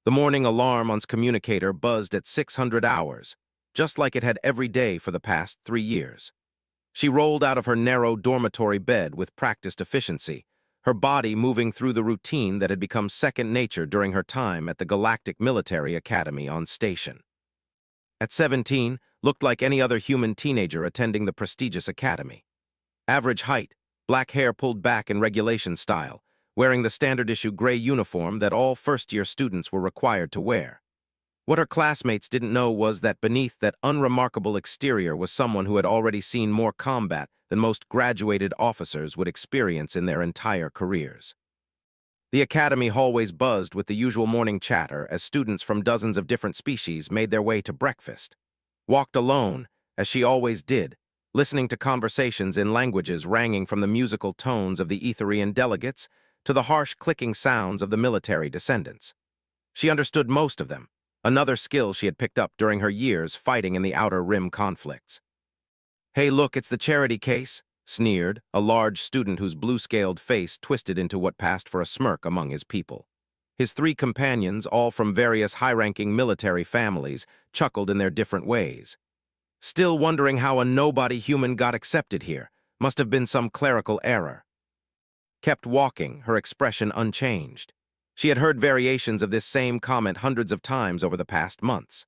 The morning alarm on his communicator buzzed at 600 hours, just like it had every day for the past 3 years. She rolled out of her narrow dormitory bed with practiced efficiency, her body moving through the routine that had become second nature during her time at the Galactic Military Academy on station. At 17, looked like any other human teenager attending the prestigious academy. Average height, black hair pulled back in regulation style, wearing the standard-issue gray uniform that all first-year students were required to wear. What her classmates didn't know was that beneath that unremarkable exterior was someone who had already seen more combat than most graduated officers would experience in their entire careers. The academy hallways buzzed with the usual morning chatter as students from dozens of different species made their way to breakfast. Walked alone, as she always did, listening to conversations in languages ranging from the musical tones of the Etherian delegates to the harsh clicking sounds of the military descendants. She understood most of them, another skill she had picked up during her years fighting in the Outer Rim conflicts. "Hey, look, it's the charity case," sneered a large student whose blue-scaled face twisted into what passed for a smirk among his people. His three companions, all from various high-ranking military families, chuckled in their different ways. Still wondering how a nobody human got accepted here. Must have been some clerical error. Kept walking, her expression unchanged. She had heard variations of this same comment hundreds of times over the past months.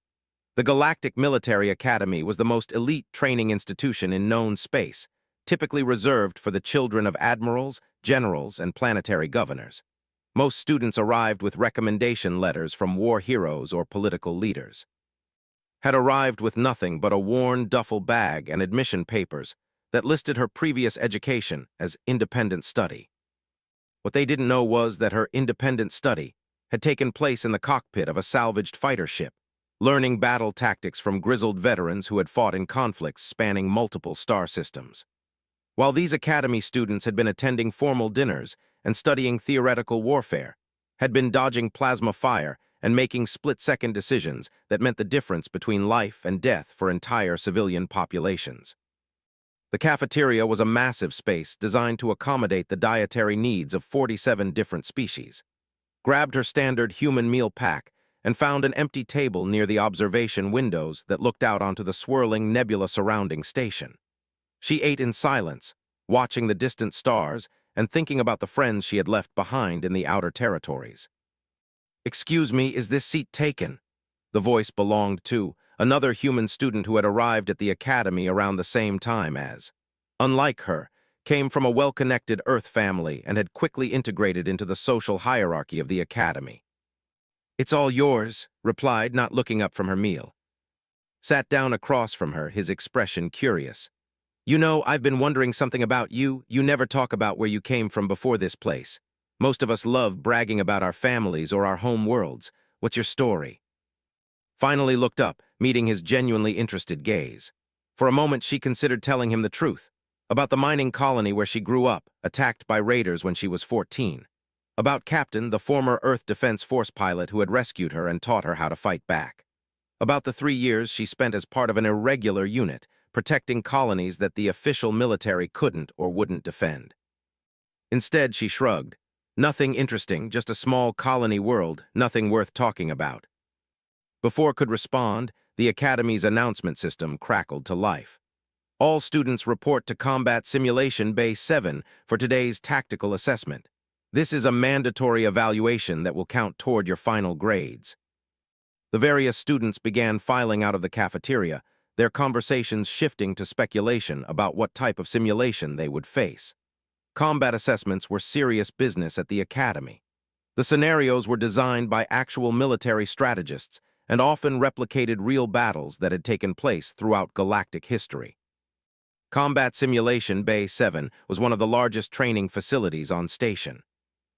The Galactic Military Academy was the most elite training institution in known space, typically reserved for the children of admirals, generals, and planetary governors. Most students arrived with recommendation letters from war heroes or political leaders. Had arrived with nothing but a worn duffel bag and admission papers that listed her previous education as independent study. What they didn't know was that her independent study had taken place in the cockpit of a salvaged fighter ship, learning battle tactics from grizzled veterans who had fought in conflicts spanning multiple star systems. While these academy students had been attending formal dinners and studying theoretical warfare, had been dodging plasma fire and making split-second decisions that meant the difference between life and death for entire civilian populations. The cafeteria was a massive space designed to accommodate the dietary needs of 47 different species. Grabbed her standard human meal pack and found an empty table near the observation windows that looked out onto the swirling nebula surrounding station. She ate in silence, watching the distant stars and thinking about the friends she had left behind in the outer territories. "Excuse me, is this seat taken?" The voice belonged to another human student who had arrived at the academy around the same time as, unlike her, came from a well-connected Earth family and had quickly integrated into the social hierarchy of the academy. "It's all yours," replied, not looking up from her meal. Sat down across from her, his expression curious. "You know, I've been wondering something about you. You never talk about where you came from before this place. Most of us love bragging about our families or our home worlds. What's your story?" Finally looked up, meeting his genuinely interested gaze. For a moment she considered telling him the truth, about the mining colony where she grew up, attacked by raiders when she was 14. About Captain, the former Earth Defense Force pilot who had rescued her and taught her how to fight back. About the 3 years she spent as part of an irregular unit, protecting colonies that the official military couldn't or wouldn't defend. Instead, she shrugged. Nothing interesting, just a small colony world, nothing worth talking about. Before could respond, the Academy's announcement system crackled to life. All students report to Combat Simulation Bay 7 for today's tactical assessment. This is a mandatory evaluation that will count toward your final grades. The various students began filing out of the cafeteria, their conversations shifting to speculation about what type of simulation they would face. Combat assessments were serious business at the Academy. The scenarios were designed by actual military strategists and often replicated real battles that had taken place throughout galactic history. Combat Simulation Bay 7 was one of the largest training facilities on station.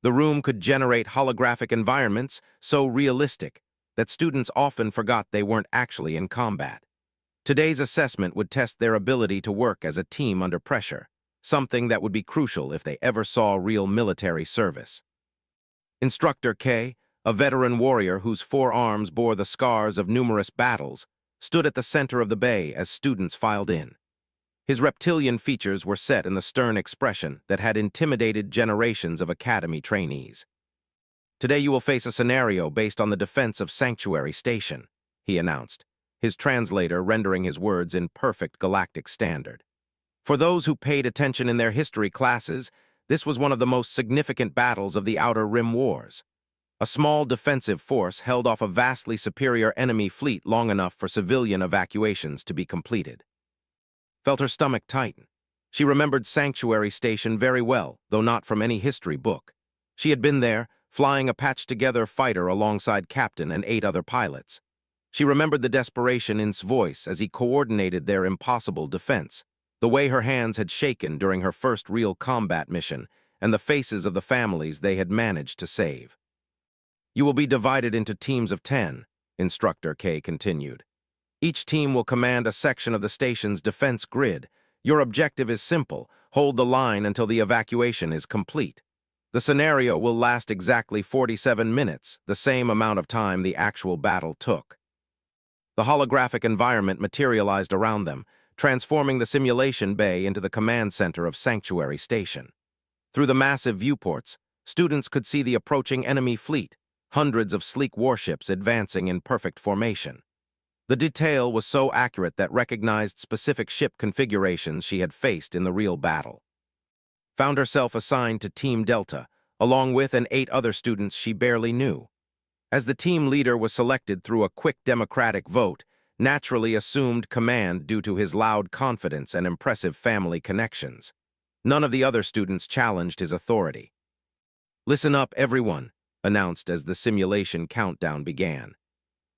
The room could generate holographic environments so realistic that students often forgot they weren't actually in combat. Today's assessment would test their ability to work as a team under pressure, something that would be crucial if they ever saw real military service. Instructor K, a veteran warrior whose forearms bore the scars of numerous battles, stood at the center of the bay as students filed in. His reptilian features were set in the stern expression that had intimidated generations of academy trainees. Today you will face a scenario based on the defense of Sanctuary Station, he announced, his translator rendering his words in perfect galactic standard. For those who paid attention in their history classes, this was one of the most significant battles of the Outer Rim Wars. A small defensive force held off a vastly superior enemy fleet long enough for civilian evacuations to be completed. Felt her stomach tighten. She remembered Sanctuary Station very well, though not from any history book. She had been there, flying a patched-together fighter alongside Captain and 8 other pilots. She remembered the desperation in his voice as he coordinated their impossible defense, the way her hands had shaken during her first real combat mission, and the faces of the families they had managed to save. You will be divided into teams of 10, Instructor K continued. Each team will command a section of the station's defense grid. Your objective is simple: hold the line until the evacuation is complete. The scenario will last exactly 47 minutes, the same amount of time the actual battle took. The holographic environment materialized around them, transforming the simulation bay into the command center of Sanctuary Station. Through the massive viewports, students could see the approaching enemy fleet, hundreds of sleek warships advancing in perfect formation. The detail was so accurate that recognized specific ship configurations she had faced in the real battle. Found herself assigned to Team Delta, along with 8 other students she barely knew. As the team leader was selected through a quick democratic vote, naturally assumed command due to his loud confidence and impressive family connections. None of the other students challenged his authority. "Listen up, everyone," announced as the simulation countdown began.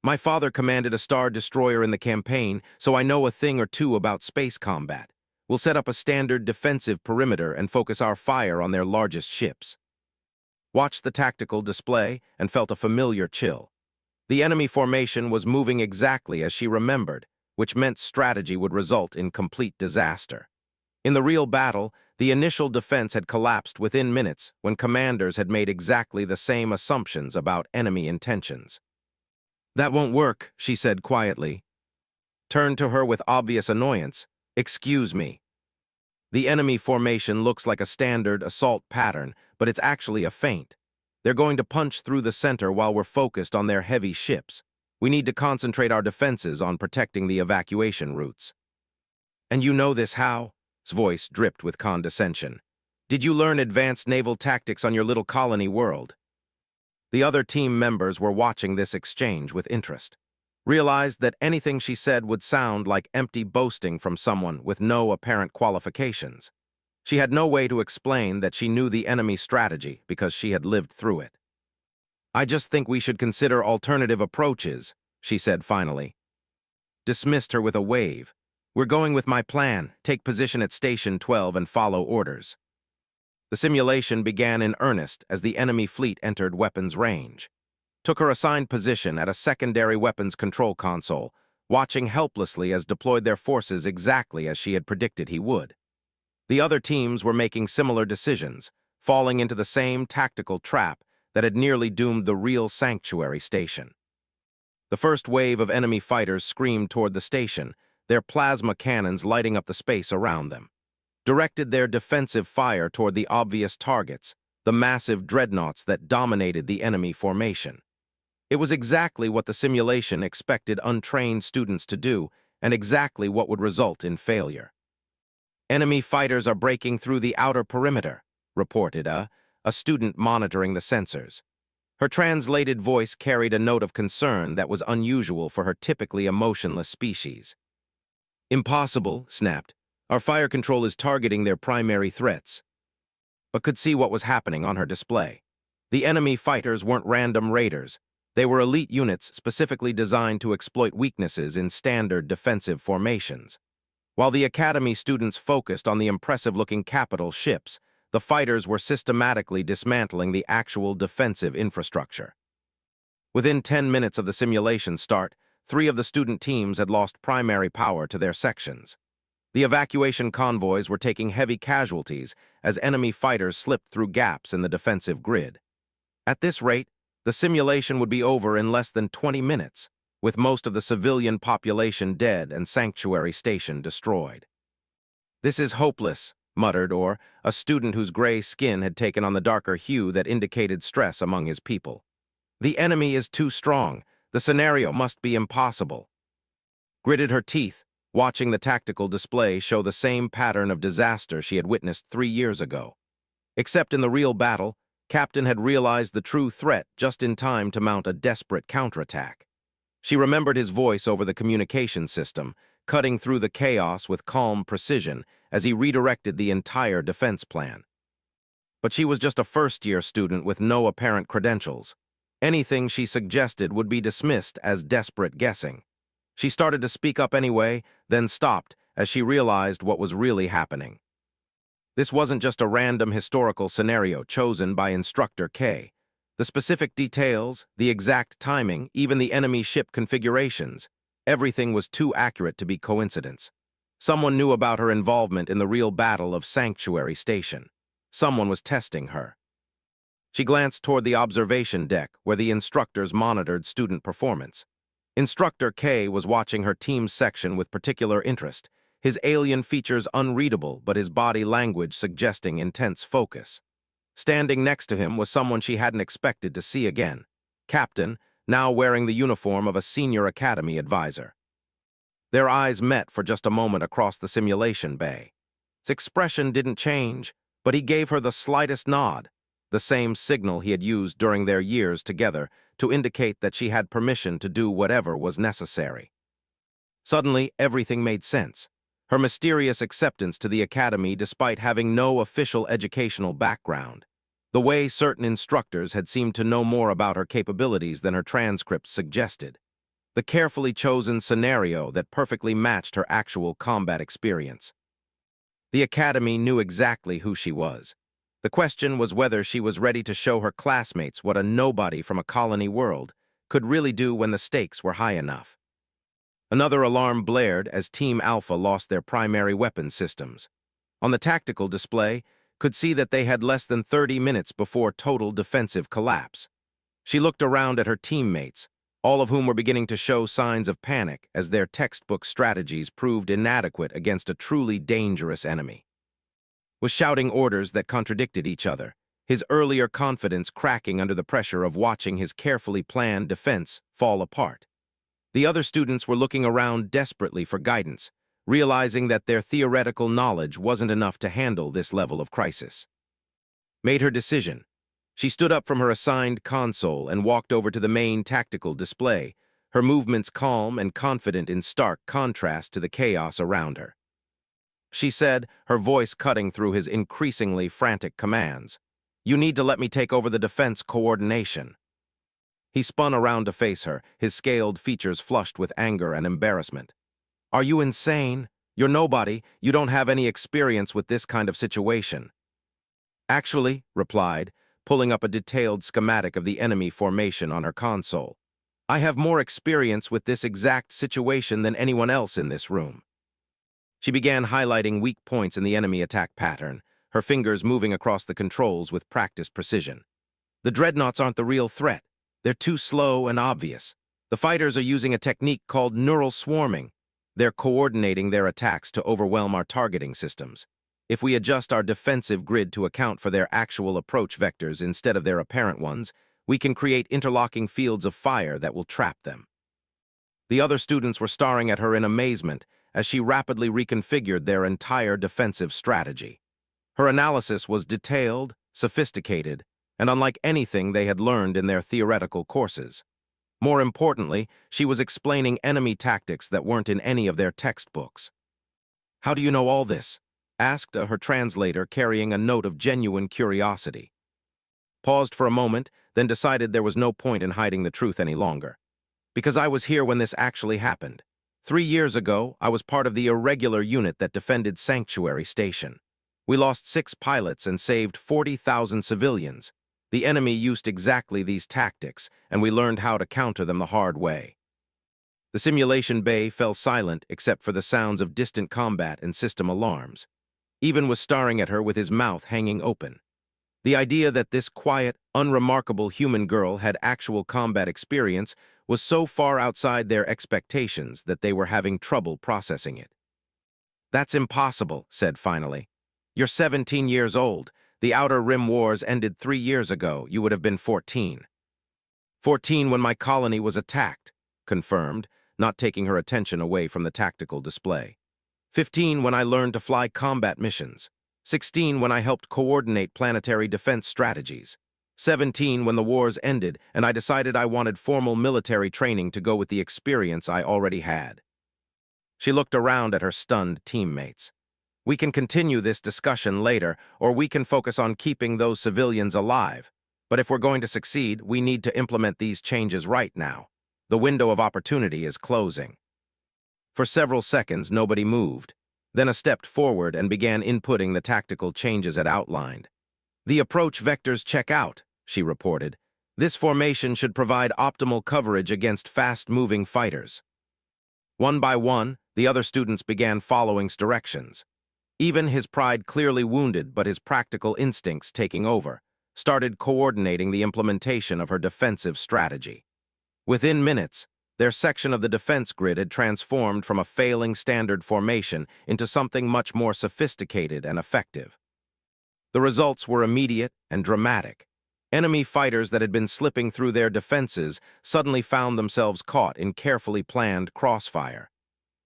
"My father commanded a Star Destroyer in the campaign, so I know a thing or two about space combat. We'll set up a standard defensive perimeter and focus our fire on their largest ships." Watched the tactical display and felt a familiar chill. The enemy formation was moving exactly as she remembered, which meant strategy would result in complete disaster. In the real battle, the initial defense had collapsed within minutes when commanders had made exactly the same assumptions about enemy intentions. "That won't work," she said quietly. Turned to her with obvious annoyance. "Excuse me. The enemy formation looks like a standard assault pattern, but it's actually a feint. They're going to punch through the center while we're focused on their heavy ships. We need to concentrate our defenses on protecting the evacuation routes." "And you know this how?" His voice dripped with condescension. "Did you learn advanced naval tactics on your little colony world?" The other team members were watching this exchange with interest. Realized that anything she said would sound like empty boasting from someone with no apparent qualifications. She had no way to explain that she knew the enemy's strategy because she had lived through it. "I just think we should consider alternative approaches," she said finally. Dismissed her with a wave. "We're going with my plan. Take position at Station 12 and follow orders." The simulation began in earnest as the enemy fleet entered weapons range. Took her assigned position at a secondary weapons control console, watching helplessly as deployed their forces exactly as she had predicted he would. The other teams were making similar decisions, falling into the same tactical trap that had nearly doomed the real Sanctuary Station. The first wave of enemy fighters screamed toward the station, their plasma cannons lighting up the space around them. Directed their defensive fire toward the obvious targets, the massive dreadnoughts that dominated the enemy formation. It was exactly what the simulation expected untrained students to do, and exactly what would result in failure. "Enemy fighters are breaking through the outer perimeter," reported a student monitoring the sensors. Her translated voice carried a note of concern that was unusual for her typically emotionless species. "Impossible," snapped. "Our fire control is targeting their primary threats." But could see what was happening on her display. The enemy fighters weren't random raiders. They were elite units specifically designed to exploit weaknesses in standard defensive formations. While the Academy students focused on the impressive-looking capital ships, the fighters were systematically dismantling the actual defensive infrastructure. Within 10 minutes of the simulation start, 3 of the student teams had lost primary power to their sections. The evacuation convoys were taking heavy casualties as enemy fighters slipped through gaps in the defensive grid. At this rate, the simulation would be over in less than 20 minutes, with most of the civilian population dead and Sanctuary Station destroyed. "This is hopeless," muttered, or a student whose gray skin had taken on the darker hue that indicated stress among his people. The enemy is too strong. The scenario must be impossible. Gritted her teeth, watching the tactical display show the same pattern of disaster she had witnessed 3 years ago. Except in the real battle, Captain had realized the true threat just in time to mount a desperate counterattack. She remembered his voice over the communication system, cutting through the chaos with calm precision as he redirected the entire defense plan. But she was just a first-year student with no apparent credentials. Anything she suggested would be dismissed as desperate guessing. She started to speak up anyway, then stopped as she realized what was really happening. This wasn't just a random historical scenario chosen by Instructor K. The specific details, the exact timing, even the enemy ship configurations, everything was too accurate to be coincidence. Someone knew about her involvement in the real battle of Sanctuary Station. Someone was testing her. She glanced toward the observation deck where the instructors monitored student performance. Instructor K was watching her team's section with particular interest, his alien features unreadable but his body language suggesting intense focus. Standing next to him was someone she hadn't expected to see again, Captain, now wearing the uniform of a senior academy advisor. Their eyes met for just a moment across the simulation bay. His expression didn't change, but he gave her the slightest nod, the same signal he had used during their years together to indicate that she had permission to do whatever was necessary. Suddenly, everything made sense. Her mysterious acceptance to the academy despite having no official educational background. The way certain instructors had seemed to know more about her capabilities than her transcripts suggested. The carefully chosen scenario that perfectly matched her actual combat experience. The academy knew exactly who she was. The question was whether she was ready to show her classmates what a nobody from a colony world could really do when the stakes were high enough. Another alarm blared as Team Alpha lost their primary weapon systems. On the tactical display, could see that they had less than 30 minutes before total defensive collapse. She looked around at her teammates, all of whom were beginning to show signs of panic as their textbook strategies proved inadequate against a truly dangerous enemy. Was shouting orders that contradicted each other, his earlier confidence cracking under the pressure of watching his carefully planned defense fall apart. The other students were looking around desperately for guidance, realizing that their theoretical knowledge wasn't enough to handle this level of crisis. Made her decision. She stood up from her assigned console and walked over to the main tactical display, her movements calm and confident in stark contrast to the chaos around her. She said, her voice cutting through his increasingly frantic commands, "You need to let me take over the defense coordination." He spun around to face her, his scaled features flushed with anger and embarrassment. "Are you insane? You're nobody. You don't have any experience with this kind of situation." "Actually," replied, pulling up a detailed schematic of the enemy formation on her console, "I have more experience with this exact situation than anyone else in this room." She began highlighting weak points in the enemy attack pattern, her fingers moving across the controls with practiced precision. "The dreadnoughts aren't the real threat. They're too slow and obvious. The fighters are using a technique called neural swarming. They're coordinating their attacks to overwhelm our targeting systems. If we adjust our defensive grid to account for their actual approach vectors instead of their apparent ones, we can create interlocking fields of fire that will trap them." The other students were staring at her in amazement as she rapidly reconfigured their entire defensive strategy. Her analysis was detailed, sophisticated, and unlike anything they had learned in their theoretical courses. More importantly, she was explaining enemy tactics that weren't in any of their textbooks. "How do you know all this?" asked her translator, carrying a note of genuine curiosity. Paused for a moment, then decided there was no point in hiding the truth any longer. "Because I was here when this actually happened. 3 years ago, I was part of the irregular unit that defended Sanctuary Station. We lost 6 pilots and saved 40,000 civilians. The enemy used exactly these tactics, and we learned how to counter them the hard way." The simulation bay fell silent except for the sounds of distant combat and system alarms. Even was staring at her with his mouth hanging open. The idea that this quiet, unremarkable human girl had actual combat experience was so far outside their expectations that they were having trouble processing it. "That's impossible," said finally. You're 17 years old. The Outer Rim Wars ended 3 years ago. You would have been 14. 14 when my colony was attacked, confirmed, not taking her attention away from the tactical display. 15 when I learned to fly combat missions. 16 when I helped coordinate planetary defense strategies. 17 when the wars ended and I decided I wanted formal military training to go with the experience I already had. She looked around at her stunned teammates. We can continue this discussion later, or we can focus on keeping those civilians alive. But if we're going to succeed, we need to implement these changes right now. The window of opportunity is closing. For several seconds, nobody moved. Then I stepped forward and began inputting the tactical changes it outlined. The approach vectors check out, she reported. This formation should provide optimal coverage against fast-moving fighters. One by one, the other students began following directions. Even his pride clearly wounded, but his practical instincts taking over, started coordinating the implementation of her defensive strategy. Within minutes, their section of the defense grid had transformed from a failing standard formation into something much more sophisticated and effective. The results were immediate and dramatic. Enemy fighters that had been slipping through their defenses suddenly found themselves caught in carefully planned crossfire.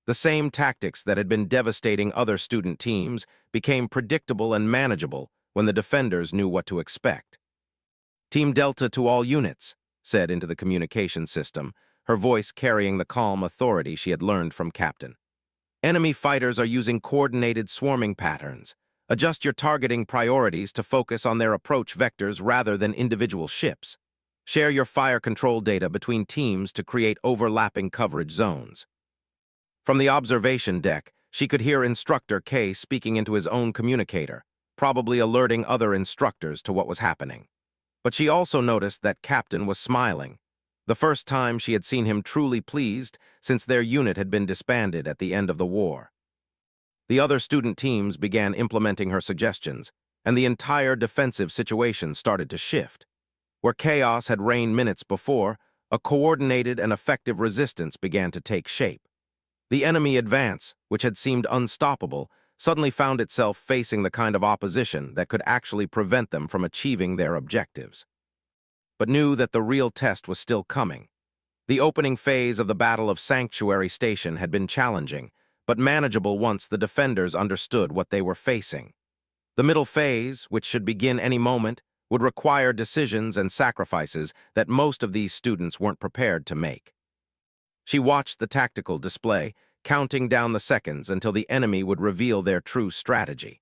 The same tactics that had been devastating other student teams became predictable and manageable when the defenders knew what to expect. Team Delta to all units, said into the communication system, her voice carrying the calm authority she had learned from Captain. Enemy fighters are using coordinated swarming patterns. Adjust your targeting priorities to focus on their approach vectors rather than individual ships. Share your fire control data between teams to create overlapping coverage zones. From the observation deck, she could hear Instructor K speaking into his own communicator, probably alerting other instructors to what was happening. But she also noticed that Captain was smiling, the first time she had seen him truly pleased since their unit had been disbanded at the end of the war. The other student teams began implementing her suggestions, and the entire defensive situation started to shift. Where chaos had reigned minutes before, a coordinated and effective resistance began to take shape. The enemy advance, which had seemed unstoppable, suddenly found itself facing the kind of opposition that could actually prevent them from achieving their objectives. But knew that the real test was still coming. The opening phase of the Battle of Sanctuary Station had been challenging, but manageable once the defenders understood what they were facing. The middle phase, which should begin any moment, would require decisions and sacrifices that most of these students weren't prepared to make. She watched the tactical display, counting down the seconds until the enemy would reveal their true strategy.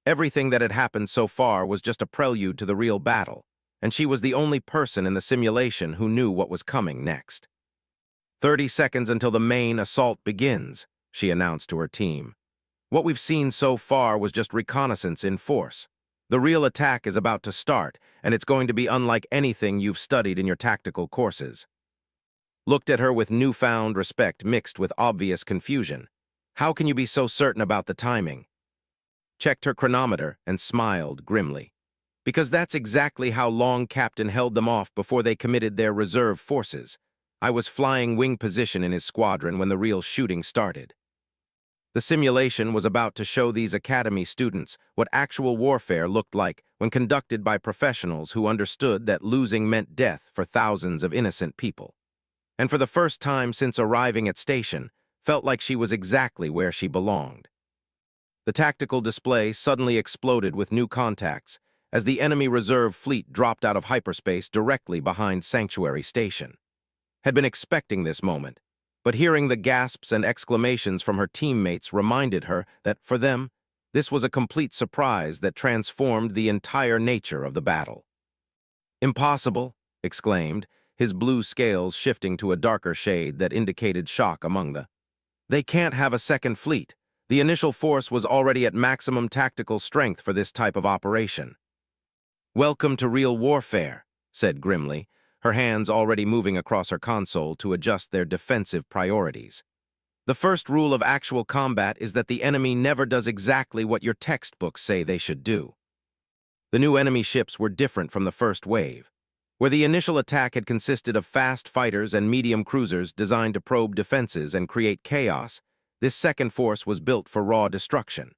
Everything that had happened so far was just a prelude to the real battle, and she was the only person in the simulation who knew what was coming next. 30 seconds until the main assault begins, she announced to her team. What we've seen so far was just reconnaissance in force. The real attack is about to start, and it's going to be unlike anything you've studied in your tactical courses. Looked at her with newfound respect mixed with obvious confusion. How can you be so certain about the timing? Checked her chronometer and smiled grimly. Because that's exactly how long Captain held them off before they committed their reserve forces. I was flying wing position in his squadron when the real shooting started. The simulation was about to show these academy students what actual warfare looked like when conducted by professionals who understood that losing meant death for thousands of innocent people. And for the first time since arriving at station, felt like she was exactly where she belonged. The tactical display suddenly exploded with new contacts as the enemy reserve fleet dropped out of hyperspace directly behind Sanctuary Station. Had been expecting this moment, but hearing the gasps and exclamations from her teammates reminded her that, for them, this was a complete surprise that transformed the entire nature of the battle. "Impossible!" exclaimed, his blue scales shifting to a darker shade that indicated shock among the. They can't have a second fleet. The initial force was already at maximum tactical strength for this type of operation. "Welcome to real warfare," said grimly, her hands already moving across her console to adjust their defensive priorities. "The first rule of actual combat is that the enemy never does exactly what your textbooks say they should do." The new enemy ships were different from the first wave. Where the initial attack had consisted of fast fighters and medium cruisers designed to probe defenses and create chaos, this second force was built for raw destruction.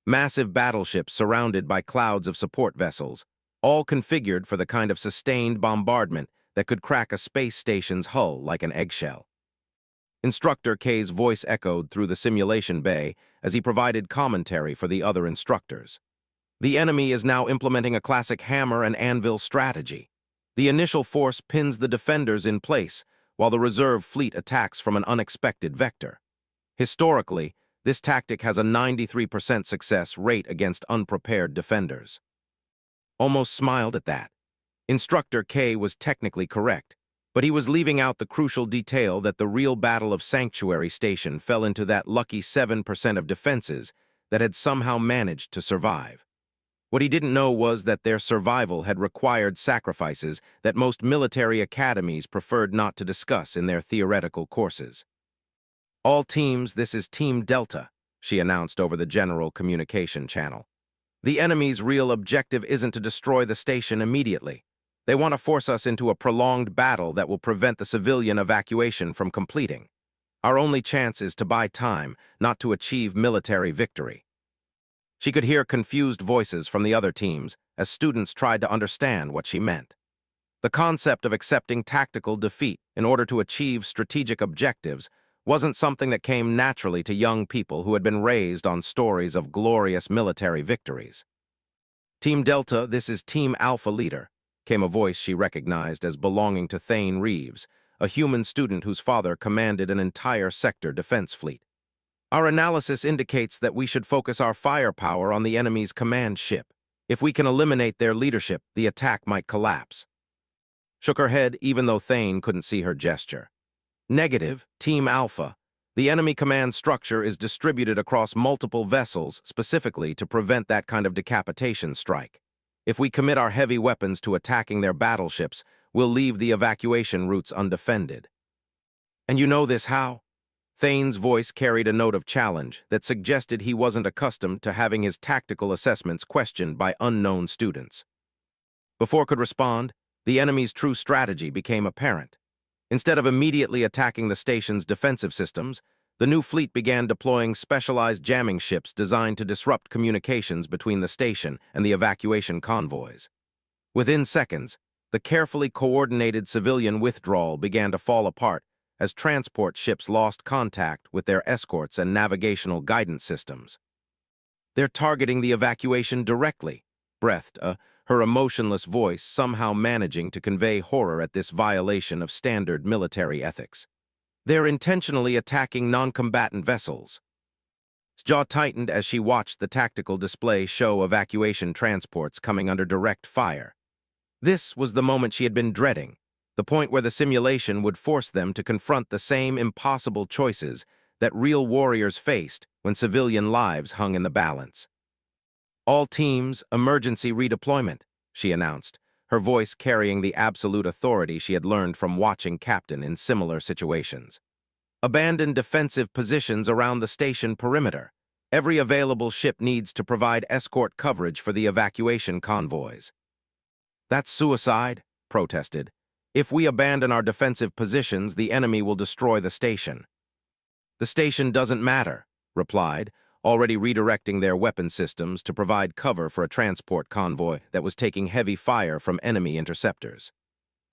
Massive battleships surrounded by clouds of support vessels, all configured for the kind of sustained bombardment that could crack a space station's hull like an eggshell. Instructor K's voice echoed through the simulation bay as he provided commentary for the other instructors. The enemy is now implementing a classic hammer and anvil strategy. The initial force pins the defenders in place, while the reserve fleet attacks from an unexpected vector. Historically, this tactic has a 93% success rate against unprepared defenders. Almost smiled at that. Instructor K was technically correct, but he was leaving out the crucial detail that the real Battle of Sanctuary Station fell into that lucky 7% of defenses that had somehow managed to survive. What he didn't know was that their survival had required sacrifices that most military academies preferred not to discuss in their theoretical courses. "All teams, this is Team Delta," she announced over the general communication channel. "The enemy's real objective isn't to destroy the station immediately. They want to force us into a prolonged battle that will prevent the civilian evacuation from completing. Our only chance is to buy time, not to achieve military victory." She could hear confused voices from the other teams as students tried to understand what she meant. The concept of accepting tactical defeat in order to achieve strategic objectives wasn't something that came naturally to young people who had been raised on stories of glorious military victories. "Team Delta, this is Team Alpha Leader," came a voice she recognized as belonging to Thane Reeves, a human student whose father commanded an entire sector defense fleet. "Our analysis indicates that we should focus our firepower on the enemy's command ship. If we can eliminate their leadership, the attack might collapse." Shook her head even though Thane couldn't see her gesture. "Negative, Team Alpha. The enemy command structure is distributed across multiple vessels specifically to prevent that kind of decapitation strike. If we commit our heavy weapons to attacking their battleships, we'll leave the evacuation routes undefended." "And you know this how?" Thane's voice carried a note of challenge that suggested he wasn't accustomed to having his tactical assessments questioned by unknown students. Before could respond, the enemy's true strategy became apparent. Instead of immediately attacking the station's defensive systems, the new fleet began deploying specialized jamming ships designed to disrupt communications between the station and the evacuation convoys. Within seconds, the carefully coordinated civilian withdrawal began to fall apart as transport ships lost contact with their escorts and navigational guidance systems. "They're targeting the evacuation directly," breathed her emotionless voice somehow managing to convey horror at this violation of standard military ethics. "They're intentionally attacking non-combatant vessels." His jaw tightened as she watched the tactical display show evacuation transports coming under direct fire. This was the moment she had been dreading, the point where the simulation would force them to confront the same impossible choices that real warriors faced when civilian lives hung in the balance. "All teams, emergency redeployment," she announced, her voice carrying the absolute authority she had learned from watching Captain in similar situations. "Abandon defensive positions around the station perimeter. Every available ship needs to provide escort coverage for the evacuation convoys." "That's suicide," protested. "If we abandon our defensive positions, the enemy will destroy the station." "The station doesn't matter," replied, already redirecting their weapon systems to provide cover for a transport convoy that was taking heavy fire from enemy interceptors.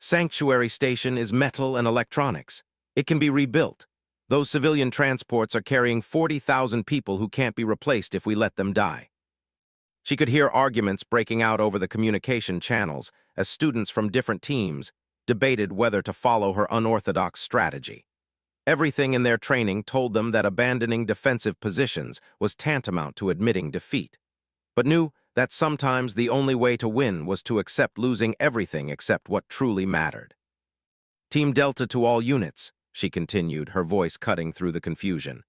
"Sanctuary Station is metal and electronics. It can be rebuilt. Those civilian transports are carrying 40,000 people who can't be replaced if we let them die." She could hear arguments breaking out over the communication channels as students from different teams debated whether to follow her unorthodox strategy. Everything in their training told them that abandoning defensive positions was tantamount to admitting defeat, but knew that sometimes the only way to win was to accept losing everything except what truly mattered. "Team Delta to all units," she continued, her voice cutting through the confusion.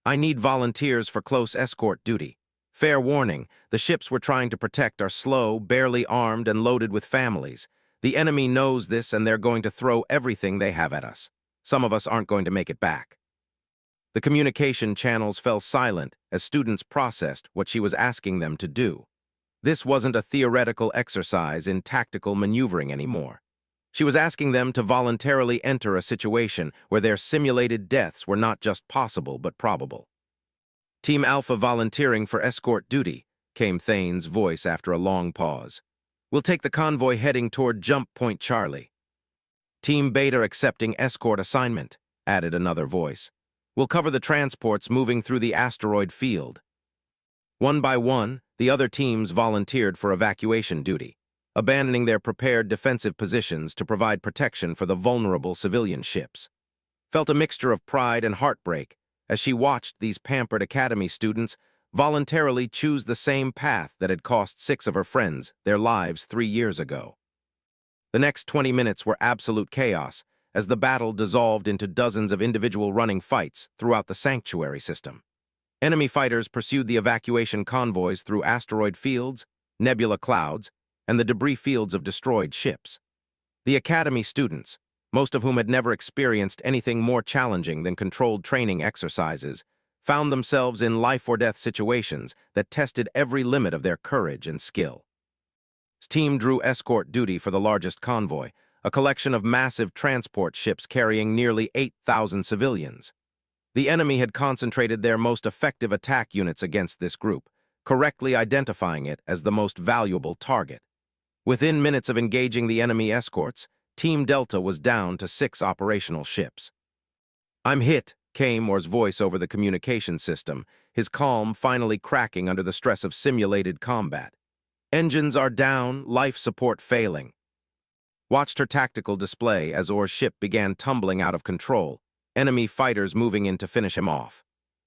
"I need volunteers for close escort duty. Fair warning, the ships we're trying to protect are slow, barely armed, and loaded with families. The enemy knows this, and they're going to throw everything they have at us. Some of us aren't going to make it back." The communication channels fell silent as students processed what she was asking them to do. This wasn't a theoretical exercise in tactical maneuvering anymore. She was asking them to voluntarily enter a situation where their simulated deaths were not just possible but probable. Team Alpha volunteering for escort duty, came Thane's voice after a long pause. We'll take the convoy heading toward Jump Point Charlie. Team Beta accepting escort assignment, added another voice. We'll cover the transports moving through the asteroid field. One by one, the other teams volunteered for evacuation duty, abandoning their prepared defensive positions to provide protection for the vulnerable civilian ships. Felt a mixture of pride and heartbreak as she watched these pampered academy students voluntarily choose the same path that had cost 6 of her friends their lives 3 years ago. The next 20 minutes were absolute chaos as the battle dissolved into dozens of individual running fights throughout the sanctuary system. Enemy fighters pursued the evacuation convoys through asteroid fields, nebula clouds, and the debris fields of destroyed ships. The academy students, most of whom had never experienced anything more challenging than controlled training exercises, found themselves in life-or-death situations that tested every limit of their courage and skill. Team drew escort duty for the largest convoy, a collection of massive transport ships carrying nearly 8,000 civilians. The enemy had concentrated their most effective attack units against this group, correctly identifying it as the most valuable target. Within minutes of engaging the enemy escorts, Team Delta was down to 6 operational ships. "I'm hit," came Or's voice over the communication system, his calm finally cracking under the stress of simulated combat. "Engines are down, life support failing." Watched her tactical display as Or's ship began tumbling out of control, enemy fighters moving in to finish him off.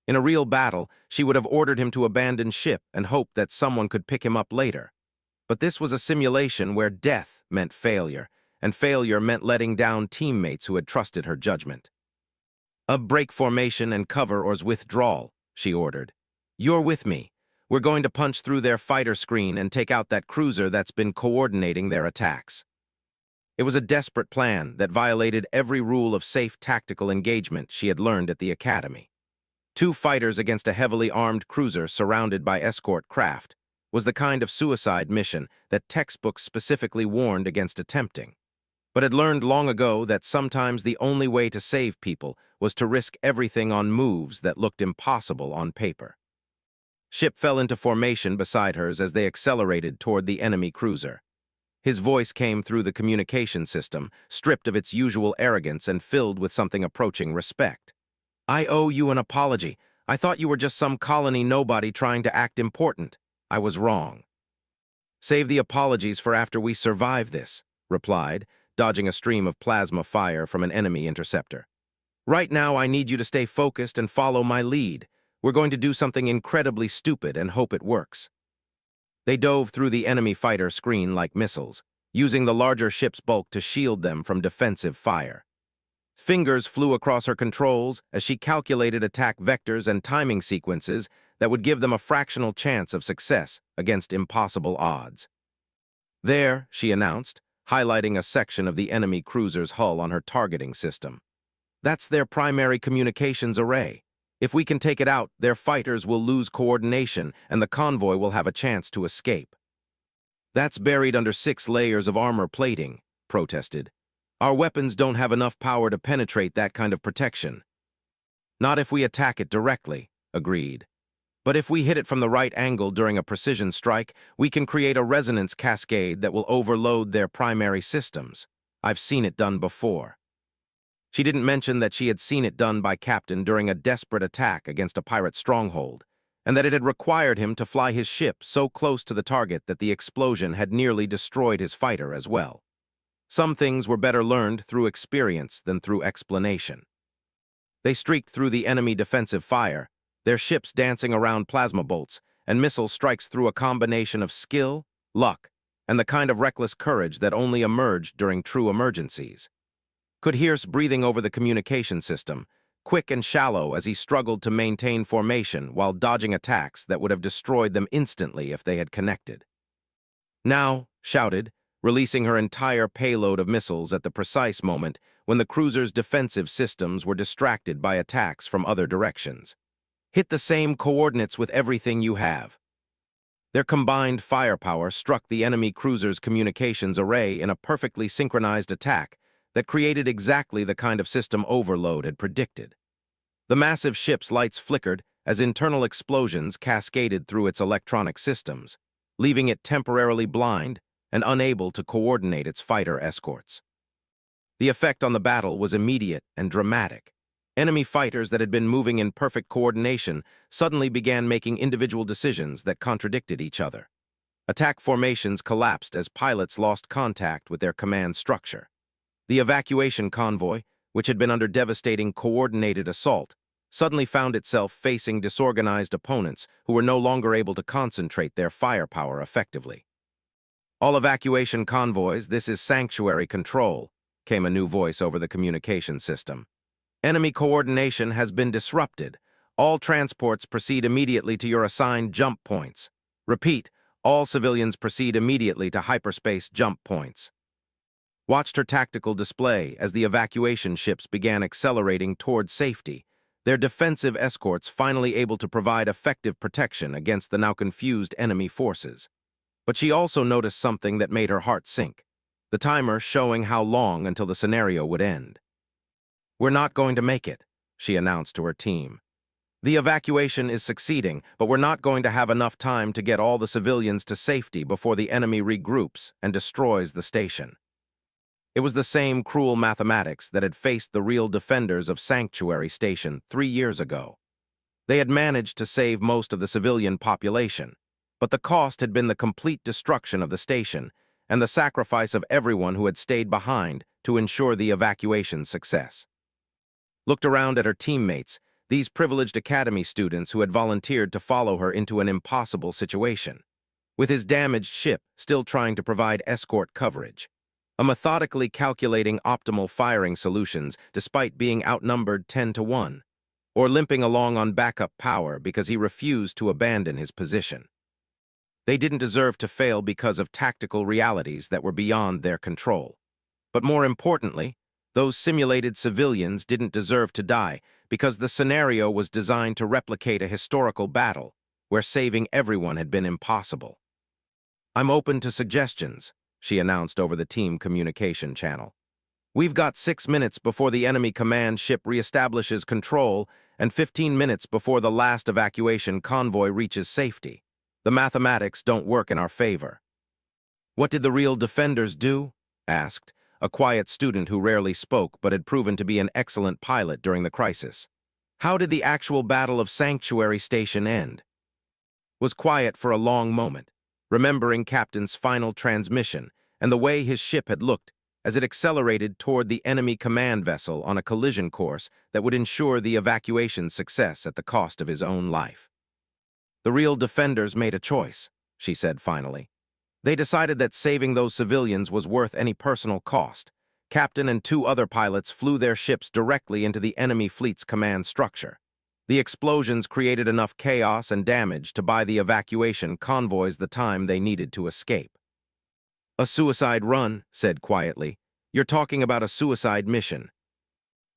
In a real battle, she would have ordered him to abandon ship and hoped that someone could pick him up later. But this was a simulation where death meant failure, and failure meant letting down teammates who had trusted her judgment. "Break formation and cover Or's withdrawal," she ordered. "You're with me. We're going to punch through their fighter screen and take out that cruiser that's been coordinating their attacks." It was a desperate plan that violated every rule of safe tactical engagement she had learned at the academy. 2 fighters against a heavily armed cruiser surrounded by escort craft was the kind of suicide mission that textbooks specifically warned against attempting, but had learned long ago that sometimes the only way to save people was to risk everything on moves that looked impossible on paper. Ship fell into formation beside hers as they accelerated toward the enemy cruiser. His voice came through the communication system, stripped of its usual arrogance and filled with something approaching respect. "I owe you an apology. I thought you were just some colony nobody trying to act important. I was wrong." "Save the apologies for after we survive this," replied, dodging a stream of plasma fire from an enemy interceptor. "Right now I need you to stay focused and follow my lead. We're going to do something incredibly stupid and hope it works." They dove through the enemy fighter screen like missiles, using the larger ship's bulk to shield them from defensive fire. Fingers flew across her controls as she calculated attack vectors and timing sequences that would give them a fractional chance of success against impossible odds. "There," she announced, highlighting a section of the enemy cruiser's hull on her targeting system. "That's their primary communications array. If we can take it out, their fighters will lose coordination and the convoy will have a chance to escape." "That's buried under 6 layers of armor plating," protested. "Our weapons don't have enough power to penetrate that kind of protection." "Not if we attack it directly," agreed. "But if we hit it from the right angle during a precision strike, we can create a resonance cascade that will overload their primary systems. I've seen it done before." She didn't mention that she had seen it done by Captain during a desperate attack against a pirate stronghold, and that it had required him to fly his ship so close to the target that the explosion had nearly destroyed his fighter as well. Some things were better learned through experience than through explanation. They streaked through the enemy defensive fire, their ships dancing around plasma bolts and missile strikes through a combination of skill, luck, and the kind of reckless courage that only emerged during true emergencies. Could hear breathing over the communication system, quick and shallow as he struggled to maintain formation while dodging attacks that would have destroyed them instantly if they had connected. "Now," shouted, releasing her entire payload of missiles at the precise moment when the cruiser's defensive systems were distracted by attacks from other directions. "Hit the same coordinates with everything you have." Their combined firepower struck the enemy cruiser's communications array in a perfectly synchronized attack that created exactly the kind of system overload had predicted. The massive ship's lights flickered as internal explosions cascaded through its electronic systems, leaving it temporarily blind and unable to coordinate its fighter escorts. The effect on the battle was immediate and dramatic. Enemy fighters that had been moving in perfect coordination suddenly began making individual decisions that contradicted each other. Attack formations collapsed as pilots lost contact with their command structure. The evacuation convoy, which had been under devastating coordinated assault, suddenly found itself facing disorganized opponents who were no longer able to concentrate their firepower effectively. "All evacuation convoys, this is Sanctuary Control," came a new voice over the communication system. "Enemy coordination has been disrupted. All transports proceed immediately to your assigned jump points. Repeat, all civilians proceed immediately to hyperspace jump points." Watched her tactical display as the evacuation ships began accelerating toward safety, their defensive escorts finally able to provide effective protection against the now confused enemy forces. But she also noticed something that made her heart sink, the timer showing how long until the scenario would end. "We're not going to make it," she announced to her team. "The evacuation is succeeding, but we're not going to have enough time to get all the civilians to safety before the enemy regroups and destroys the station." It was the same cruel mathematics that had faced the real defenders of Sanctuary Station 3 years ago. They had managed to save most of the civilian population, but the cost had been the complete destruction of the station and the sacrifice of everyone who had stayed behind to ensure the evacuation's success. Looked around at her teammates, these privileged academy students who had volunteered to follow her into an impossible situation, with his damaged ship still trying to provide escort coverage, methodically calculating optimal firing solutions despite being outnumbered 10-1, or limping along on backup power because he refused to abandon his position. They didn't deserve to fail because of tactical realities that were beyond their control. But more importantly, those simulated civilians didn't deserve to die because the scenario was designed to replicate a historical battle where saving everyone had been impossible. "I'm open to suggestions," she announced over the team communication channel. "We've got 6 minutes before the enemy command ship reestablishes control and 15 minutes before the last evacuation convoy reaches safety. The mathematics don't work in our favor." "What did the real defenders do?" asked a quiet student who rarely spoke but had proven to be an excellent pilot during the crisis. "How did the actual Battle of Sanctuary Station end?" Was quiet for a long moment, remembering Captain's final transmission and the way his ship had looked as it accelerated toward the enemy command vessel on a collision course that would ensure the evacuation's success at the cost of his own life. "The real defenders made a choice," she said finally. "They decided that saving those civilians was worth any personal cost. Captain and 2 other pilots flew their ships directly into the enemy fleet's command structure. The explosions created enough chaos and damage to buy the evacuation convoys the time they needed to escape." "A suicide run," said quietly. "You're talking about a suicide mission."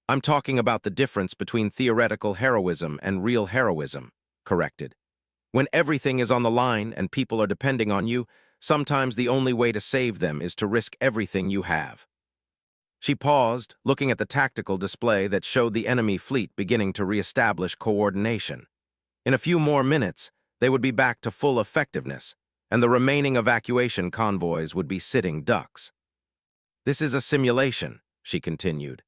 "I'm talking about the difference between theoretical heroism and real heroism," corrected. "When everything is on the line and people are depending on you, sometimes the only way to save them is to risk everything you have." She paused, looking at the tactical display that showed the enemy fleet beginning to reestablish coordination. In a few more minutes, they would be back to full effectiveness, and the remaining evacuation convoys would be sitting ducks. "This is a simulation," she continued.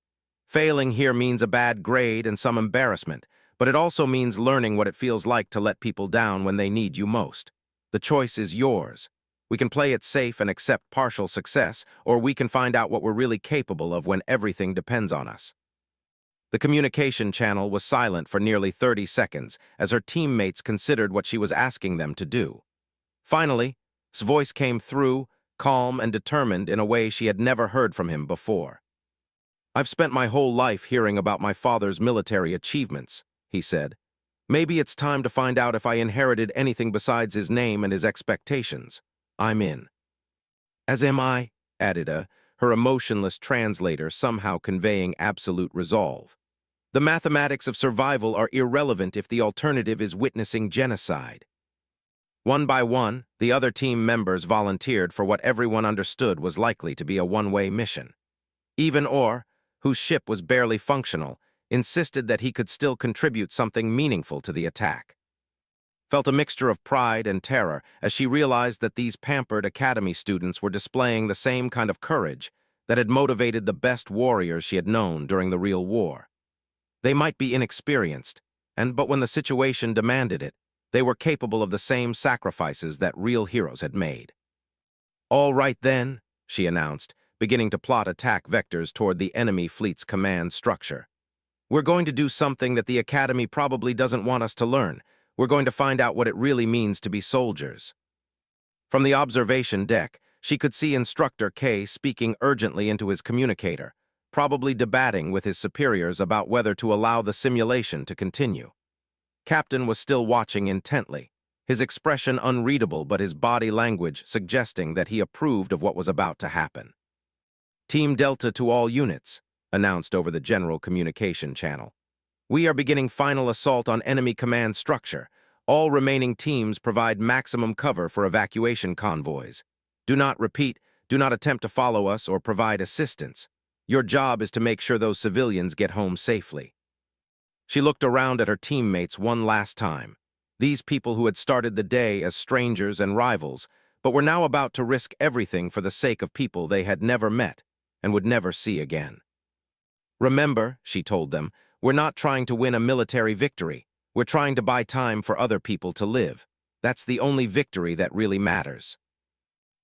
"Failing here means a bad grade and some embarrassment, but it also means learning what it feels like to let people down when they need you most. The choice is yours. We can play it safe and accept partial success, or we can find out what we're really capable of when everything depends on us." The communication channel was silent for nearly 30 seconds as her teammates considered what she was asking them to do. Finally, his voice came through, calm and determined in a way she had never heard from him before. "I've spent my whole life hearing about my father's military achievements," he said. "Maybe it's time to find out if I inherited anything besides his name and his expectations. I'm in." "As am I," added her emotionless translator somehow conveying absolute resolve. "The mathematics of survival are irrelevant if the alternative is witnessing genocide." One by one, the other team members volunteered for what everyone understood was likely to be a one-way mission. Even Orr, whose ship was barely functional, insisted that he could still contribute something meaningful to the attack. Felt a mixture of pride and terror as she realized that these pampered academy students were displaying the same kind of courage that had motivated the best warriors she had known during the real war. They might be inexperienced, but when the situation demanded it, they were capable of the same sacrifices that real heroes had made. "All right then," she announced, beginning to plot attack vectors toward the enemy fleet's command structure. "We're going to do something that the Academy probably doesn't want us to learn. We're going to find out what it really means to be soldiers." From the observation deck, she could see Instructor K speaking urgently into his communicator, probably debating with his superiors about whether to allow the simulation to continue. Captain was still watching intently, his expression unreadable but his body language suggesting that he approved of what was about to happen. "Team Delta to all units," announced over the general communication channel. "We are beginning final assault on enemy command structure. All remaining teams provide maximum cover for evacuation convoys. Do not attempt to follow us or provide assistance. Your job is to make sure those civilians get home safely." She looked around at her teammates one last time. These people who had started the day as strangers and rivals, but were now about to risk everything for the sake of people they had never met and would never see again. "Remember," she told them, "we're not trying to win a military victory. We're trying to buy time for other people to live. That's the only victory that really matters."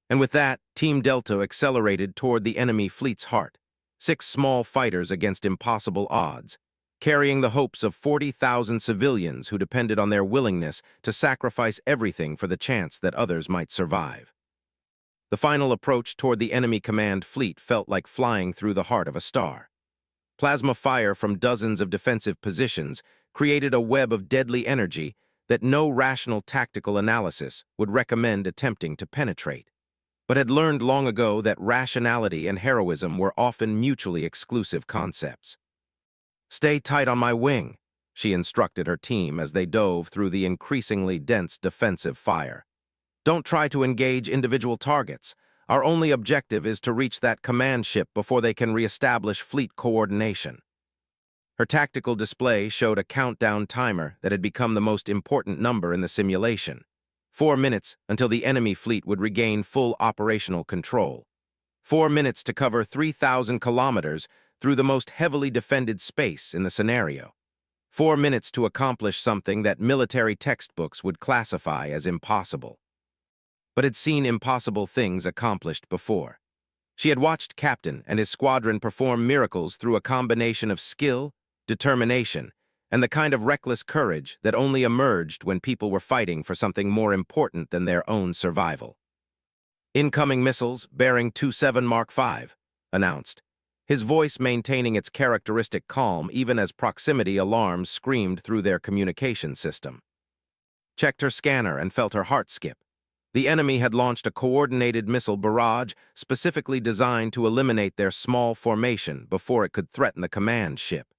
And with that, Team Delta accelerated toward the enemy fleet's heart, 6 small fighters against impossible odds, carrying the hopes of 40,000 civilians who depended on their willingness to sacrifice everything for the chance that others might survive. The final approach toward the enemy command fleet felt like flying through the heart of a star. Plasma fire from dozens of defensive positions created a web of deadly energy that no rational tactical analysis would recommend attempting to penetrate, but had learned long ago that rationality and heroism were often mutually exclusive concepts. "Stay tight on my wing," she instructed her team as they dove through the increasingly dense defensive fire. "Don't try to engage individual targets. Our only objective is to reach that command ship before they can reestablish fleet coordination." Her tactical display showed a countdown timer that had become the most important number in the simulation. 4 minutes until the enemy fleet would regain full operational control. 4 minutes to cover 3,000 kilometers through the most heavily defended space in the scenario. 4 minutes to accomplish something that military textbooks would classify as impossible. But had seen impossible things accomplished before. She had watched Captain and his squadron perform miracles through a combination of skill, determination, and the kind of reckless courage that only emerged when people were fighting for something more important than their own survival. "Incoming missiles bearing 27 Mark V, announced, his voice maintaining its characteristic calm even as proximity alarms screamed through their communication system. Checked her scanner and felt her heart skip. The enemy had launched a coordinated missile barrage specifically designed to eliminate their small formation before it could threaten the command ship.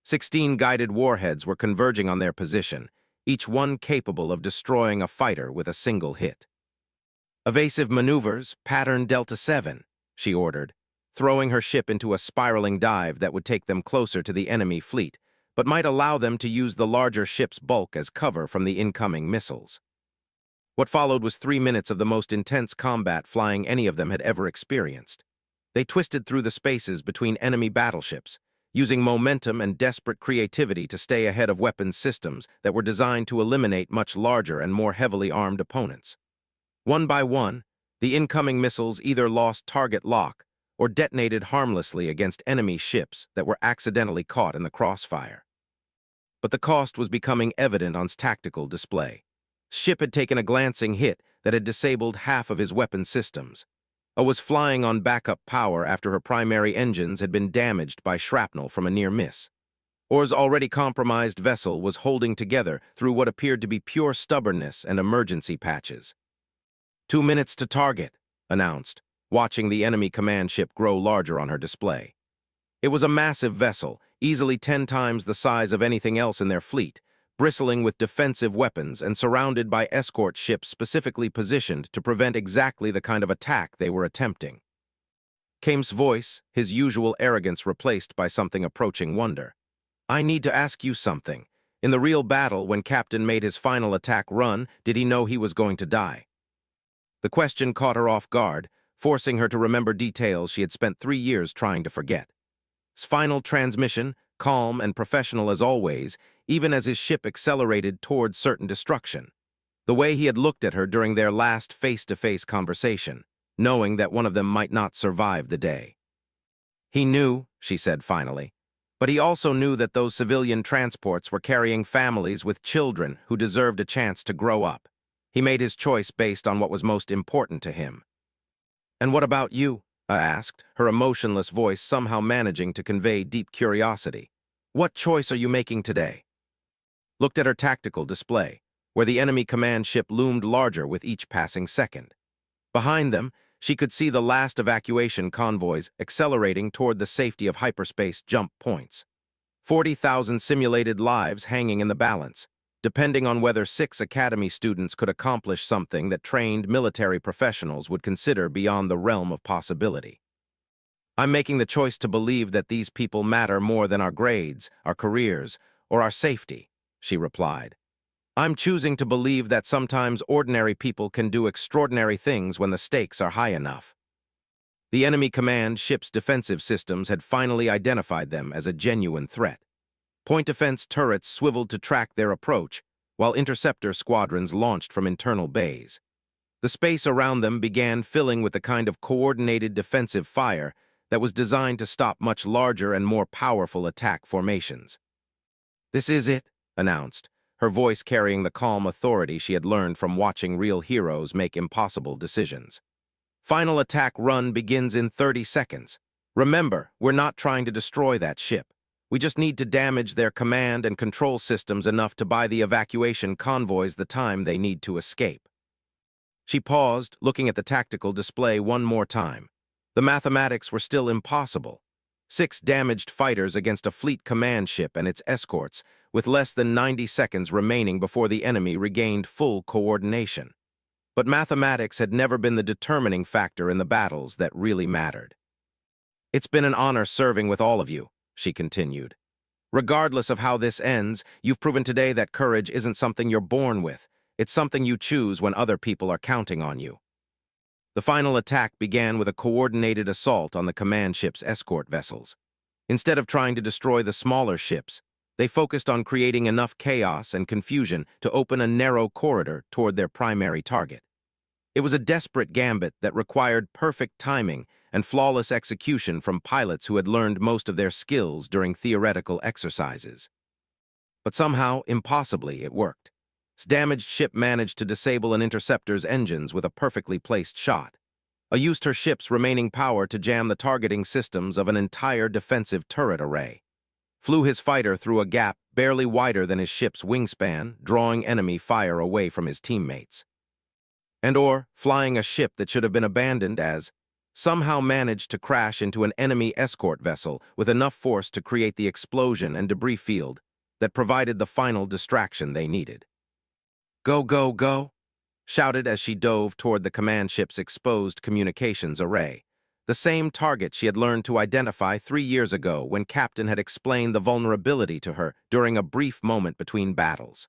16 guided warheads were converging on their position, each one capable of destroying a fighter with a single hit. "Evasive maneuvers, pattern Delta 7, she ordered, throwing her ship into a spiraling dive that would take them closer to the enemy fleet, but might allow them to use the larger ship's bulk as cover from the incoming missiles. What followed was 3 minutes of the most intense combat flying any of them had ever experienced. They twisted through the spaces between enemy battleships, using momentum and desperate creativity to stay ahead of weapons systems that were designed to eliminate much larger and more heavily armed opponents. One by one, the incoming missiles either lost target lock or detonated harmlessly against enemy ships that were accidentally caught in the crossfire. But the cost was becoming evident on tactical display. Ship had taken a glancing hit that had disabled half of his weapon systems, or was flying on backup power after her primary engines had been damaged by shrapnel from a near miss. Or's already compromised vessel was holding together through what appeared to be pure stubbornness and emergency patches. 2 minutes to target, announced, watching the enemy command ship grow larger on her display. It was a massive vessel, easily 10 times the size of anything else in their fleet, bristling with defensive weapons and surrounded by escort ships specifically positioned to prevent exactly the kind of attack they were attempting. Kame's voice, his usual arrogance replaced by something approaching wonder. I need to ask you something. In the real battle, when Captain made his final attack run, did he know he was going to die? The question caught her off guard, forcing her to remember details she had spent 3 years trying to forget. His final transmission, calm and professional as always, even as his ship accelerated toward certain destruction. The way he had looked at her during their last face-to-face conversation, knowing that one of them might not survive the day. He knew, she said finally, but he also knew that those civilian transports were carrying families with children who deserved a chance to grow up. He made his choice based on what was most important to him. "And what about you?" I asked, her emotionless voice somehow managing to convey deep curiosity. "What choice are you making today?" Looked at her tactical display, where the enemy command ship loomed larger with each passing second. Behind them, she could see the last evacuation convoys accelerating toward the safety of hyperspace jump points. 40,000 simulated lives hanging in the balance, depending on whether 6 academy students could accomplish something that trained military professionals would consider beyond the realm of possibility. "I'm making the choice to believe that these people matter more than our grades, our careers, or our safety," she replied. "I'm choosing to believe that sometimes ordinary people can do extraordinary things when the stakes are high enough." The enemy command ship's defensive systems had finally identified them as a genuine threat. Point defense turrets swiveled to track their approach, while interceptor squadrons launched from internal bays. The space around them began filling with the kind of coordinated defensive fire that was designed to stop much larger and more powerful attack formations. "This is it," announced, her voice carrying the calm authority she had learned from watching real heroes make impossible decisions. "Final attack run begins in 30 seconds. Remember, we're not trying to destroy that ship. We just need to damage their command and control systems enough to buy the evacuation convoys the time they need to escape." She paused, looking at the tactical display one more time. The mathematics were still impossible. 6 damaged fighters against a fleet command ship and its escorts, with less than 90 seconds remaining before the enemy regained full coordination. But mathematics had never been the determining factor in the battles that really mattered. "It's been an honor serving with all of you," she continued. "Regardless of how this ends, you've proven today that courage isn't something you're born with. It's something you choose when other people are counting on you." The final attack began with a coordinated assault on the command ship's escort vessels. Instead of trying to destroy the smaller ships, they focused on creating enough chaos and confusion to open a narrow corridor toward their primary target. It was a desperate gambit that required perfect timing and flawless execution from pilots who had learned most of their skills during theoretical exercises. But somehow, impossibly, it worked. Its damaged ship managed to disable an interceptor's engines with a perfectly placed shot. Used her ship's remaining power to jam the targeting systems of an entire defensive turret array. Flew his fighter through a gap barely wider than his ship's wingspan, drawing enemy fire away from his teammates. Or flying a ship that should have been abandoned as somehow managed to crash into an enemy escort vessel with enough force to create the explosion and debris field that provided the final distraction they needed. "Go, go, go!" shouted as she dove toward the command ship's exposed communications array, the same target she had learned to identify 3 years ago when Captain had explained the vulnerability to her during a brief moment between battles.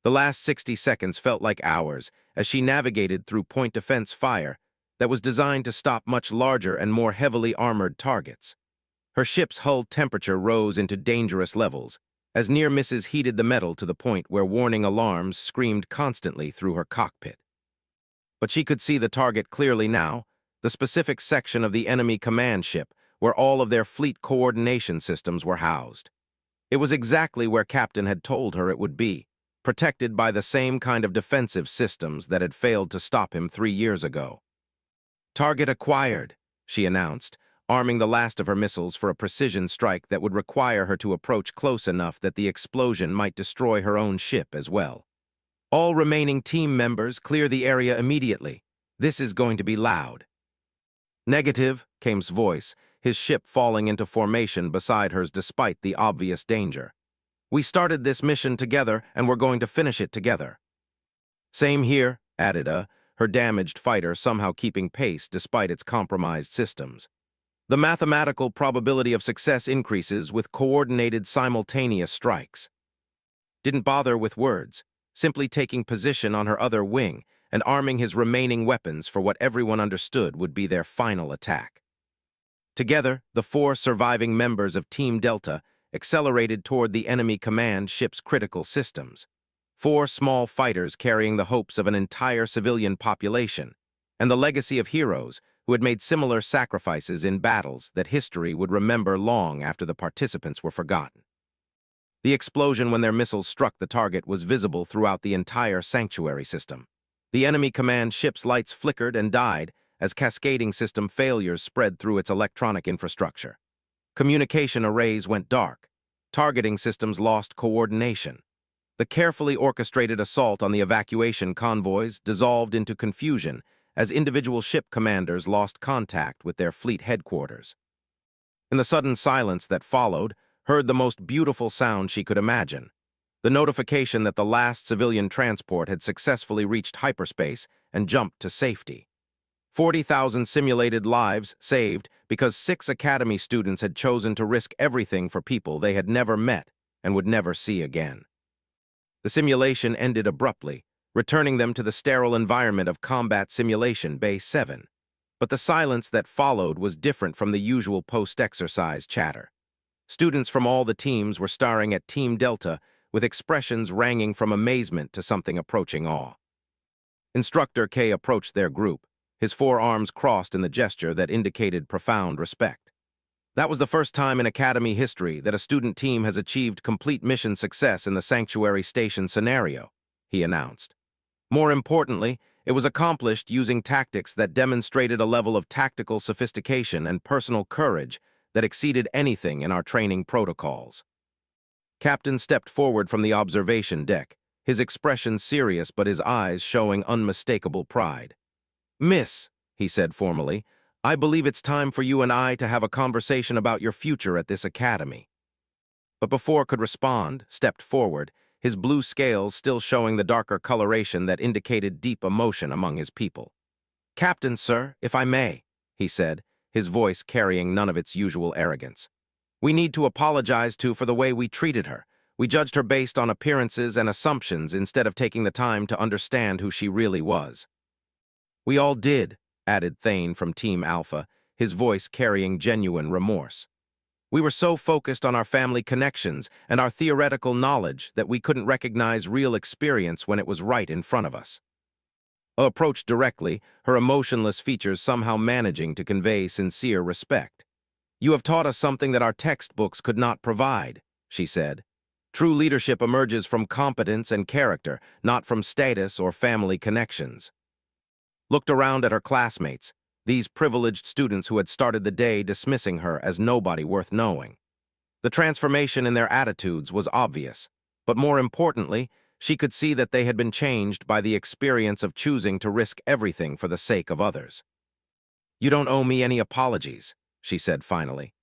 The last 60 seconds felt like hours as she navigated through point defense fire that was designed to stop much larger and more heavily armored targets. Her ship's hull temperature rose into dangerous levels as near misses heated the metal to the point where warning alarms screamed constantly through her cockpit. But she could see the target clearly now, the specific section of the enemy command ship where all of their fleet coordination systems were housed. It was exactly where Captain had told her it would be, protected by the same kind of defensive systems that had failed to stop him 3 years ago. "Target acquired," she announced, arming the last of her missiles for a precision strike that would require her to approach close enough that the explosion might destroy her own ship as well. "All remaining team members clear the area immediately. This is going to be loud." "Negative," Kame's voice, his ship falling into formation beside hers despite the obvious danger. "We started this mission together, and we're going to finish it together." "Same here," added her damaged fighter somehow keeping pace despite its compromised systems. The mathematical probability of success increases with coordinated simultaneous strikes. Didn't bother with words, simply taking position on her other wing and arming his remaining weapons for what everyone understood would be their final attack. Together, the 4 surviving members of Team Delta accelerated toward the enemy command ship's critical systems. 4 small fighters carrying the hopes of an entire civilian population, and the legacy of heroes who had made similar sacrifices in battles that history would remember long after the participants were forgotten. The explosion when their missiles struck the target was visible throughout the entire sanctuary system. The enemy command ship's lights flickered and died as cascading system failures spread through its electronic infrastructure. Communication arrays went dark. Targeting systems lost coordination. The carefully orchestrated assault on the evacuation convoys dissolved into confusion as individual ship commanders lost contact with their fleet headquarters. In the sudden silence that followed, heard the most beautiful sound she could imagine. The notification that the last civilian transport had successfully reached hyperspace and jumped to safety. 40,000 simulated lives saved because 6 academy students had chosen to risk everything for people they had never met and would never see again. The simulation ended abruptly, returning them to the sterile environment of Combat Simulation Bay 7. But the silence that followed was different from the usual post-exercise chatter. Students from all the teams were staring at Team Delta with expressions ranging from amazement to something approaching awe. Instructor K approached their group, his 4 arms crossed in the gesture that indicated profound respect. That was the first time in Academy history that a student team has achieved complete mission success in the Sanctuary Station scenario, he announced. More importantly, it was accomplished using tactics that demonstrated a level of tactical sophistication and personal courage that exceeded anything in our training protocols. Captain stepped forward from the observation deck, his expression serious but his eyes showing unmistakable pride. "Miss," he said formally, "I believe it's time for you and I to have a conversation about your future at this academy." But before could respond, stepped forward, his blue scales still showing the darker coloration that indicated deep emotion among his people. "Captain, sir, if I may," he said, his voice carrying none of its usual arrogance. "We need to apologize for the way we treated her. We judged her based on appearances and assumptions instead of taking the time to understand who she really was." "We all did," added Thane from Team Alpha, his voice carrying genuine remorse. "We were so focused on our family connections and our theoretical knowledge that we couldn't recognize real experience when it was right in front of us." Approached directly, her emotionless features somehow managing to convey sincere respect. "You have taught us something that our textbooks could not provide," she said. "True leadership emerges from competence and character, not from status or family connections." Looked around at her classmates, these privileged students who had started the day dismissing her as nobody worth knowing. The transformation in their attitudes was obvious, but more importantly, she could see that they had been changed by the experience of choosing to risk everything for the sake of others. "You don't owe me any apologies," she said finally.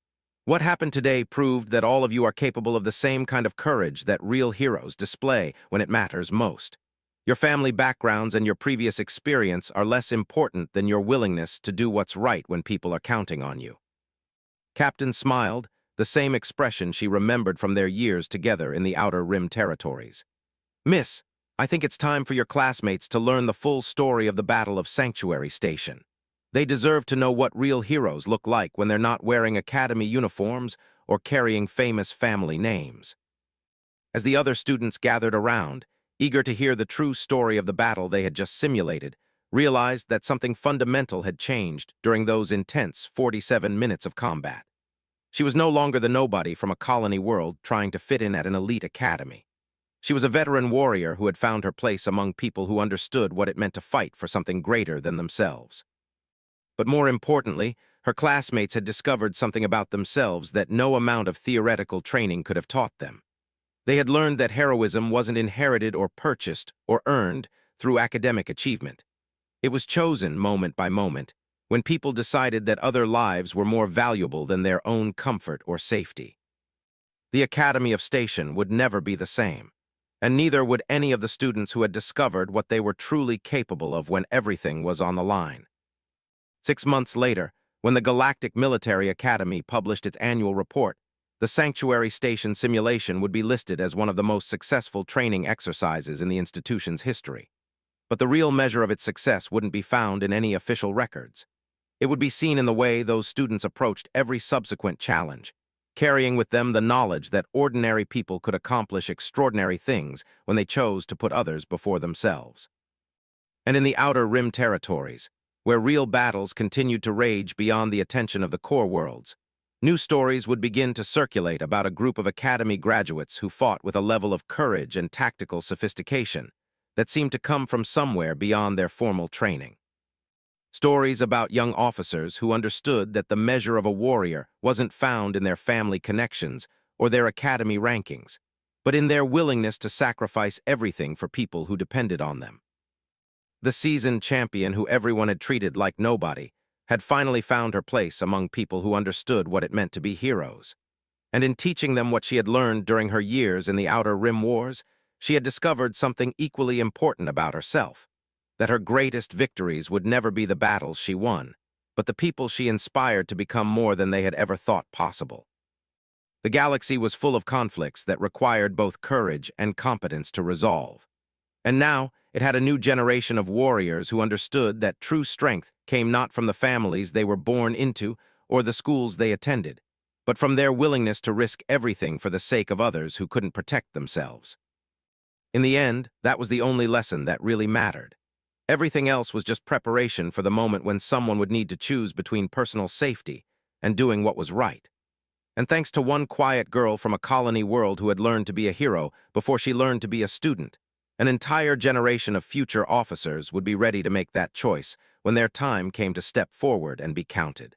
"What happened today proved that all of you are capable of the same kind of courage that real heroes display when it matters most. Your family backgrounds and your previous experience are less important than your willingness to do what's right when people are counting on you." Captain smiled, the same expression she remembered from their years together in the Outer Rim territories. "Miss, I think it's time for your classmates to learn the full story of the Battle of Sanctuary Station. They deserve to know what real heroes look like when they're not wearing academy uniforms or carrying famous family names." As the other students gathered around, eager to hear the true story of the battle they had just simulated, realized that something fundamental had changed during those intense 47 minutes of combat. She was no longer the nobody from a colony world trying to fit in at an elite academy. She was a veteran warrior who had found her place among people who understood what it meant to fight for something greater than themselves. But more importantly, her classmates had discovered something about themselves that no amount of theoretical training could have taught them. They had learned that heroism wasn't inherited or purchased or earned through academic achievement. It was chosen moment by moment, when people decided that other lives were more valuable than their own comfort or safety. The Academy of Station would never be the same, and neither would any of the students who had discovered what they were truly capable of when everything was on the line. 6 months later, When the Galactic Military Academy published its annual report, the Sanctuary Station simulation would be listed as one of the most successful training exercises in the institution's history. But the real measure of its success wouldn't be found in any official records. It would be seen in the way those students approached every subsequent challenge, carrying with them the knowledge that ordinary people could accomplish extraordinary things when they chose to put others before themselves. And in the Outer Rim territories, where real battles continued to rage beyond the attention of the core worlds, new stories would begin to circulate about a group of Academy graduates who fought with a level of courage and tactical sophistication that seemed to come from somewhere beyond their formal training. Stories about young officers who understood that the measure of a warrior wasn't found in their family connections or their academy rankings, but in their willingness to sacrifice everything for people who depended on them. The seasoned champion who everyone had treated like nobody had finally found her place among people who understood what it meant to be heroes. And in teaching them what she had learned during her years in the Outer Rim Wars, she had discovered something equally important about herself: that her greatest victories would never be the battles she won, but the people she inspired to become more than they had ever thought possible. The galaxy was full of conflicts that required both courage and competence to resolve. And now, it had a new generation of warriors who understood that true strength came not from the families they were born into or the schools they attended, but from their willingness to risk everything for the sake of others who couldn't protect themselves. In the end, that was the only lesson that really mattered. Everything else was just preparation for the moment when someone would need to choose between personal safety and doing what was right. And thanks to one quiet girl from a colony world who had learned to be a hero before she learned to be a student, an entire generation of future officers would be ready to make that choice when their time came to step forward and be counted.